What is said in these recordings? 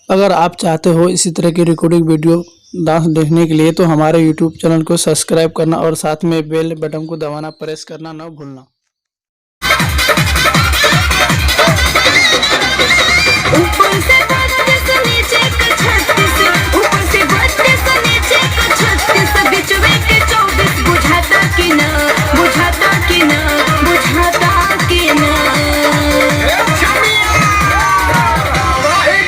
अगर आप चाहते हो इसी तरह की रिकॉर्डिंग वीडियो डांस देखने के लिए तो हमारे यूट्यूब चैनल को सब्सक्राइब करना और साथ में बेल बटन को दबाना प्रेस करना न भूलना। ऊपर से 32 नीचे का 36, ऊपर से 32 नीचे का 36, बीच में के 24 बुझाता कि ना, बुझाता कि ना, बुझाता कि ना।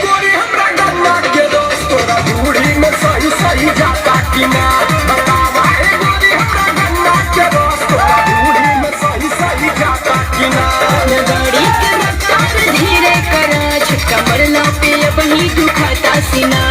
गोरी हमरा गन्ना के दोस्त तोरा बूढ़ी में सही सही जाता कि ना, बतावा गोरी हमरा गन्ना के दोस्त तोरा बूढ़ी में सही सही जाता कि ना। गाड़ी के रफ्तार धीरे करा, झटका मरला पे अब ही दुखाता सीना।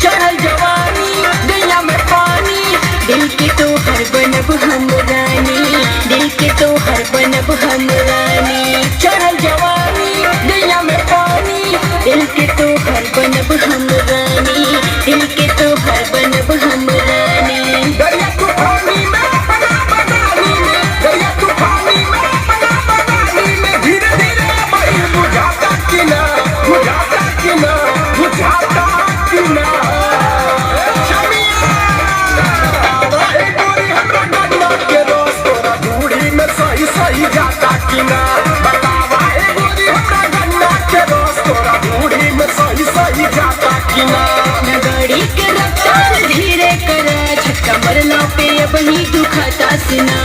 चढ़ल जवानी गैया में पानी, दिल के तो हर बनब हम रानी, दिल के तो हर बनब हम रानी। चढ़ल जवानी गैया में पानी, दिल के तो हर बनब हम रानी, दिल के तो हर बनब हम रानी। दरिया तूफानी में बना बगानी में, दरिया तूफानी में बना बगानी में, धीरे धीरे बही बुझाता कि ना, बुझाता कि ना, बुझाता कि ना। गोरी हमरा गन्ना के दोस्त तोरा बूढ़ी में सही सही जाता कि ना, बतावा गोरी हमरा गन्ना के दोस्त तोरा बूढ़ी में सही सही जाता कि ना। गाड़ी के रफ्तार धीरे करा, झटका मरला पे अब ही दुखाता सीना।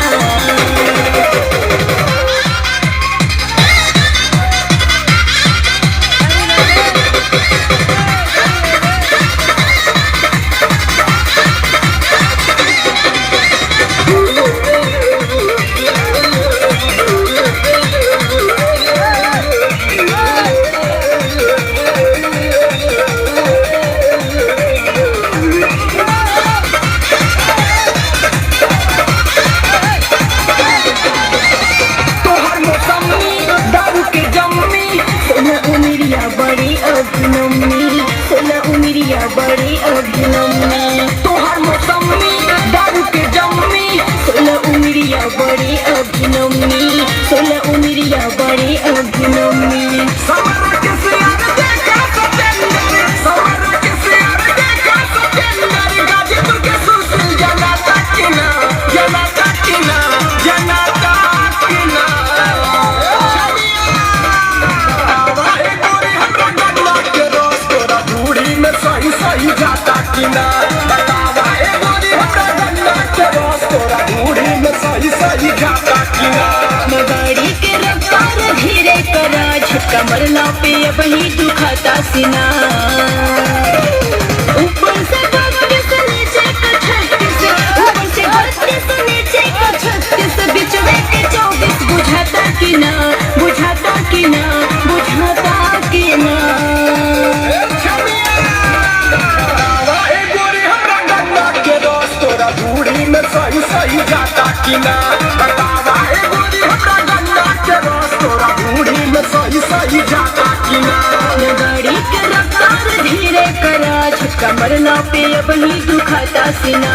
तोहर मौसमी दारू के जम्मी, सोना उमिरिया बड़ी अभिनम्मी, सोना उमिरिया बड़ी अभिनम्मी। तोहर मौसमी दारू के जम्मी, सोना उमिरिया बड़ी अभिनम्मी, सोना उमिरिया बड़ी अभिनम्मी। सवार के सियार देखा सतेंद्र, सवार के सियार देखा सतेंद्र, गाजीपुर के सुरसिल जनाता कि ना, जनाता कि ना, जनाता कि ना। गोरी हमरा गन्ना के दोस्त तोरा बूढ़ी में सही सही जाता कि ना, बतावा गोरी हमरा गन्ना के दोस्त तोरा बूढ़ी में सही सही जाता कि ना। गाड़ी के रफ्तार धीरे करा, झटका मरला पे अब ही दुखाता सीना। ऊपर से 32 नीचे का 36, ऊपर से 32 नीचे का 36, बीच में के 24 बुझाता कि ना, बुझाता कि ना, बुझाता कि ना। गोरी हमरा गन्ना के दोस्त तोरा बूढ़ी में सही सही जाता कि ना, बतावा गोरी हमरा गन्ना के दोस्त तोरा बूढ़ी में सही सही जाता कि ना। गाड़ी के रफ्तार धीरे करा, झटका मरला पे अब ही दुखाता सीना।